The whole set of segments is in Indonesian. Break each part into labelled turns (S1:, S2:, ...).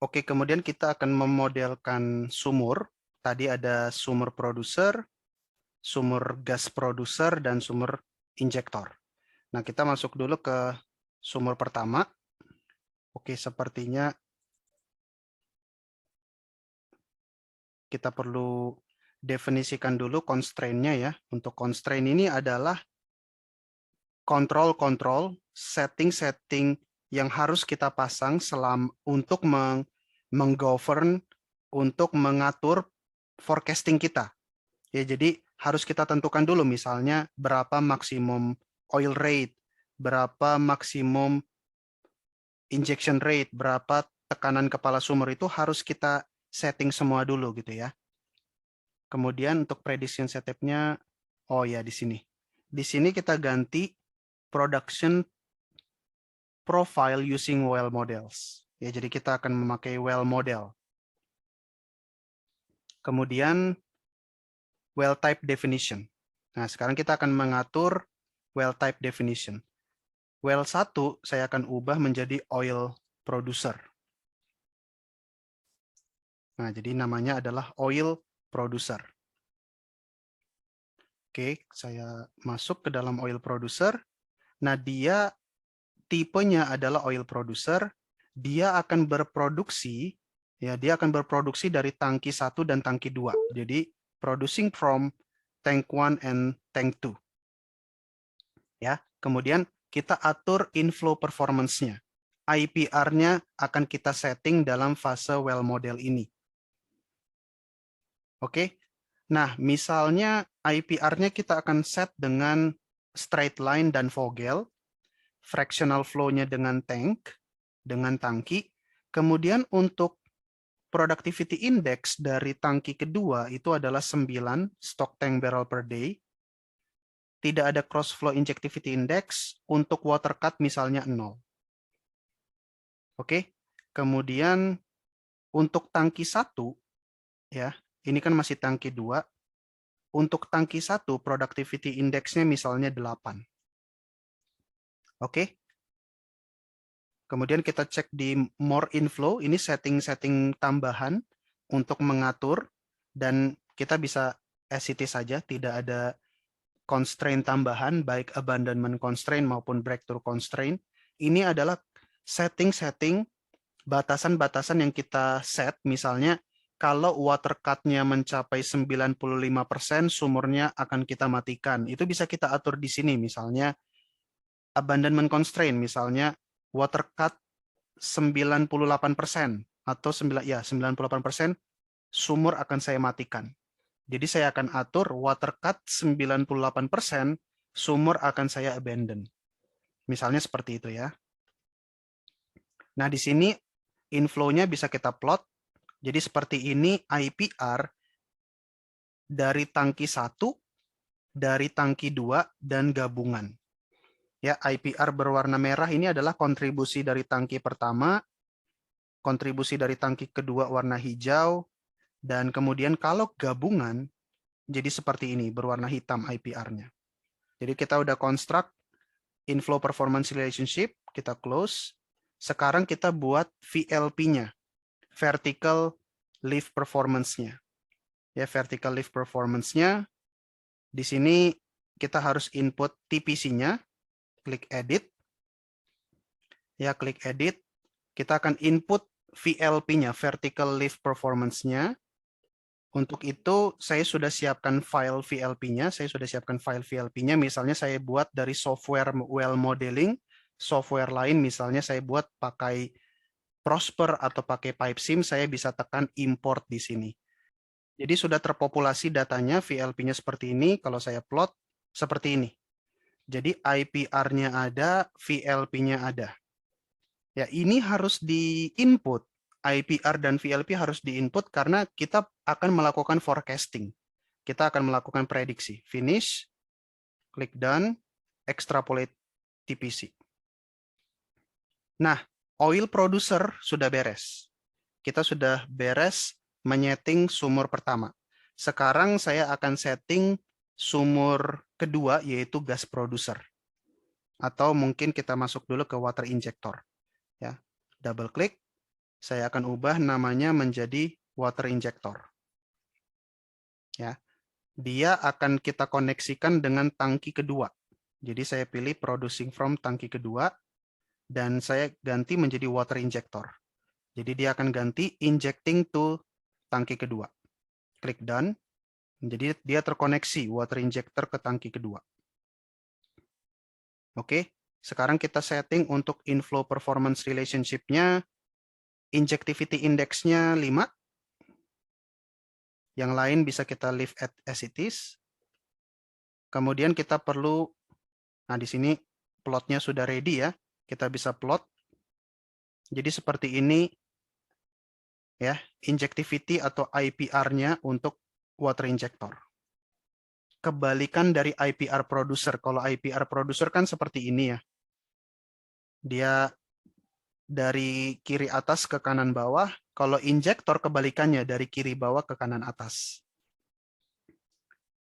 S1: Oke, kemudian kita akan memodelkan sumur. Tadi ada sumur produser, sumur gas produser, dan sumur injektor. Nah, kita masuk dulu ke sumur pertama. Oke, sepertinya kita perlu definisikan dulu constraint-nya ya. Untuk constraint ini adalah kontrol-kontrol, setting-setting yang harus kita pasang untuk menggovern, untuk mengatur forecasting kita. Ya, jadi harus kita tentukan dulu misalnya berapa maksimum oil rate, berapa maksimum injection rate, berapa tekanan kepala sumur itu harus kita setting semua dulu gitu ya. Kemudian untuk prediction setup-nya, oh ya di sini. Di sini kita ganti production profile using well models. Ya, jadi kita akan memakai well model. Kemudian well type definition. Nah, sekarang kita akan mengatur well type definition. Well 1 saya akan ubah menjadi oil producer. Nah, jadi namanya adalah oil producer. Oke, saya masuk ke dalam oil producer. Nah, dia tipenya adalah oil producer. Dia akan berproduksi, ya, dia akan berproduksi dari tangki 1 dan tangki 2. Jadi, producing from tank 1 and tank 2. Ya, kemudian kita atur inflow performance-nya. IPR-nya akan kita setting dalam fase well model ini. Oke. Nah, misalnya IPR-nya kita akan set dengan straight line dan Vogel, fractional flow-nya dengan tank, dengan tangki. Kemudian untuk productivity index dari tangki kedua itu adalah 9 stock tank barrel per day. Tidak ada cross flow injectivity index, untuk water cut misalnya 0. Oke. Kemudian untuk tangki 1 ya, ini kan masih tangki 2. Untuk tangki 1 productivity index-nya misalnya 8. Oke. Kemudian kita cek di more inflow, ini setting-setting tambahan untuk mengatur, dan kita bisa as it is saja, tidak ada constraint tambahan, baik abandonment constraint maupun breakthrough constraint. Ini adalah setting-setting batasan-batasan yang kita set, misalnya kalau water cut-nya mencapai 95%, sumurnya akan kita matikan. Itu bisa kita atur di sini, misalnya abandonment constraint, misalnya water cut 98% atau 98%, sumur akan saya matikan. Jadi saya akan atur water cut 98%, sumur akan saya abandon. Misalnya seperti itu ya. Nah, di sini inflow-nya bisa kita plot. Jadi seperti ini IPR dari tangki 1, dari tangki 2, dan gabungan. Ya, IPR berwarna merah ini adalah kontribusi dari tangki pertama, kontribusi dari tangki kedua warna hijau, dan kemudian kalau gabungan, jadi seperti ini, berwarna hitam IPR-nya. Jadi kita udah construct inflow performance relationship, kita close. Sekarang kita buat VLP-nya, vertical lift performance-nya. Ya, vertical lift performance-nya. Di sini kita harus input TPC-nya, klik edit. Ya, klik edit. Kita akan input VLP-nya, vertical lift performance-nya. Untuk itu, saya sudah siapkan file VLP-nya. Misalnya saya buat dari software well modeling, software lain misalnya saya buat pakai Prosper atau pakai PipeSim, saya bisa tekan import di sini. Jadi sudah terpopulasi datanya, VLP-nya seperti ini. Kalau saya plot, seperti ini. Jadi IPR-nya ada, VLP-nya ada. Ya, ini harus di-input. IPR dan VLP harus di-input karena kita akan melakukan forecasting. Kita akan melakukan prediksi. Finish, klik done, extrapolate TPC. Nah, oil producer sudah beres. Kita sudah beres menyeting sumur pertama. Sekarang saya akan setting sumur kedua, yaitu gas producer. Atau mungkin kita masuk dulu ke water injector. Ya, double klik. Saya akan ubah namanya menjadi water injector. Ya, dia akan kita koneksikan dengan tangki kedua. Jadi saya pilih producing from tangki kedua, dan saya ganti menjadi water injector. Jadi dia akan ganti injecting to tangki kedua. Klik done. Jadi dia terkoneksi water injector ke tangki kedua. Oke, sekarang kita setting untuk inflow performance relationship-nya, injectivity index-nya 5. Yang lain bisa kita leave as it is. Kemudian kita perlu, nah di sini plotnya sudah ready ya. Kita bisa plot. Jadi seperti ini ya, injectivity atau IPR-nya untuk water injector. Kebalikan dari IPR producer. Kalau IPR producer kan seperti ini ya. Dia dari kiri atas ke kanan bawah. Kalau injektor kebalikannya dari kiri bawah ke kanan atas.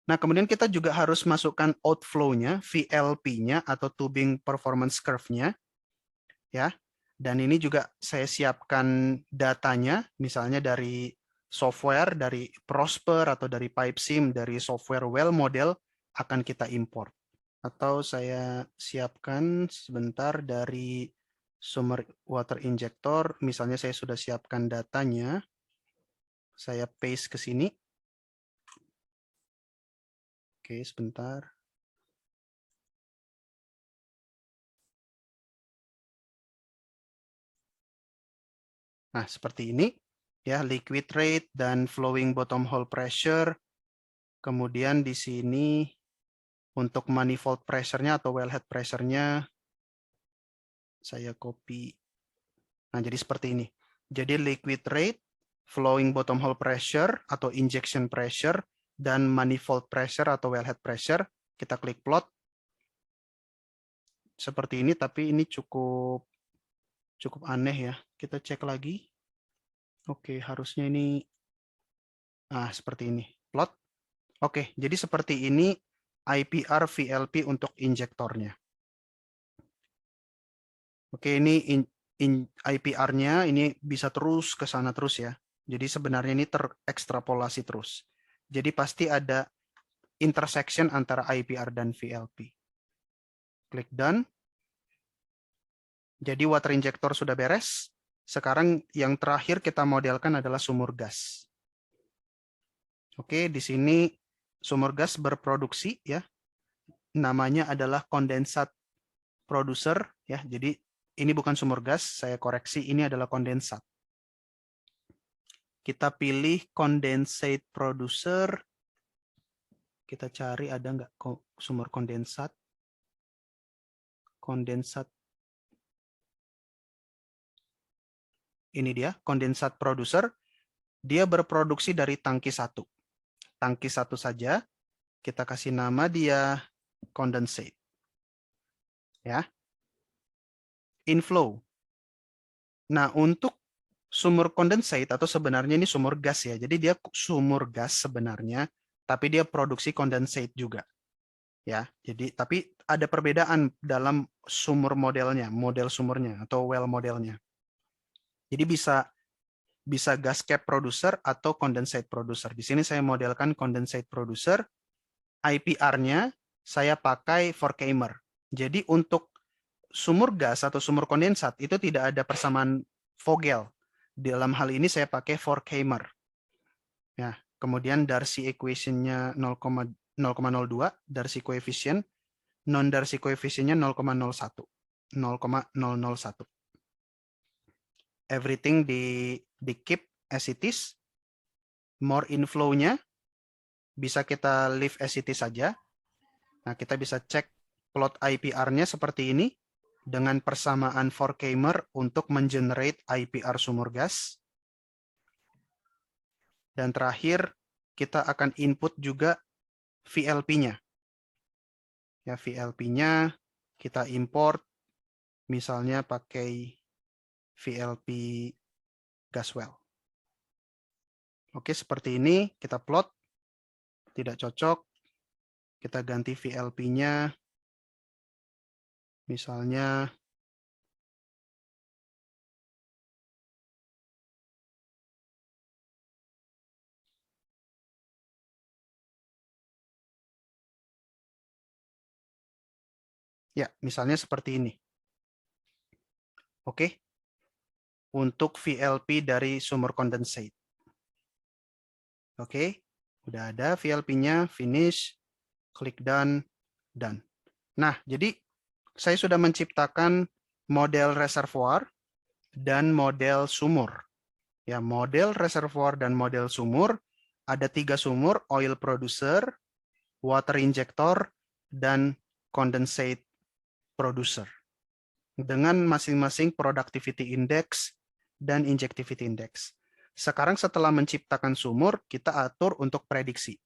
S1: Nah, kemudian kita juga harus masukkan outflow-nya, VLP-nya atau tubing performance curve-nya. Ya. Dan ini juga saya siapkan datanya, misalnya dari software, dari Prosper atau dari PipeSim, dari software well model akan kita import. Atau saya siapkan sebentar dari sumber water injector, misalnya saya sudah siapkan datanya, saya paste ke sini. Oke, sebentar. Nah, seperti ini ya, liquid rate dan flowing bottom hole pressure. Kemudian di sini untuk manifold pressure-nya atau wellhead pressure-nya saya copy. Nah, jadi seperti ini. Jadi liquid rate, flowing bottom hole pressure atau injection pressure, dan manifold pressure atau wellhead pressure. Kita klik plot. Seperti ini, tapi ini cukup aneh ya. Kita cek lagi. Oke, harusnya ini seperti ini. Plot. Oke, jadi seperti ini IPR VLP untuk injektornya. Oke, ini IPR-nya ini bisa terus ke sana terus ya. Jadi sebenarnya ini terekstrapolasi terus. Jadi pasti ada intersection antara IPR dan VLP. Klik done. Jadi water injector sudah beres. Sekarang yang terakhir kita modelkan adalah sumur gas. Oke, di sini sumur gas berproduksi ya. Namanya adalah kondensat producer ya. Jadi ini bukan sumur gas, saya koreksi, ini adalah kondensat. Kita pilih condensate producer. Kita cari ada nggak sumur kondensat. Kondensat. Ini dia, kondensat producer. Dia berproduksi dari tangki satu. Tangki satu saja. Kita kasih nama dia condensate. Ya. Inflow. Nah, untuk sumur condensate atau sebenarnya ini sumur gas ya. Jadi dia sumur gas sebenarnya, tapi dia produksi condensate juga. Ya, jadi tapi ada perbedaan dalam sumur modelnya, model sumurnya atau well modelnya. Jadi bisa gas cap producer atau condensate producer. Di sini saya modelkan condensate producer. IPR-nya saya pakai Forkamer. Jadi untuk sumur gas atau sumur kondensat itu tidak ada persamaan Vogel. Dalam hal ini saya pakai Forkamer. Ya, kemudian Darcy equation-nya 0,02, Darcy coefficient, non Darcy coefficient-nya 0,01. 0,001. Everything di keep as it is. More inflow-nya bisa kita leave as it is saja. Nah, kita bisa cek plot IPR-nya seperti ini dengan persamaan Forkamer untuk mengenerate IPR sumur gas. Dan terakhir, kita akan input juga VLP-nya. Ya, VLP-nya kita import, misalnya pakai VLP gas well. Oke, seperti ini kita plot. Tidak cocok. Kita ganti VLP-nya. Misalnya Ya, misalnya seperti ini. Oke. Untuk VLP dari sumur condensate. Oke. Udah ada VLP-nya, finish, klik done, done. Nah, jadi saya sudah menciptakan model reservoir dan model sumur. Ya, model reservoir dan model sumur, ada 3 sumur, oil producer, water injector, dan condensate producer. Dengan masing-masing productivity index dan injectivity index. Sekarang setelah menciptakan sumur, kita atur untuk prediksi.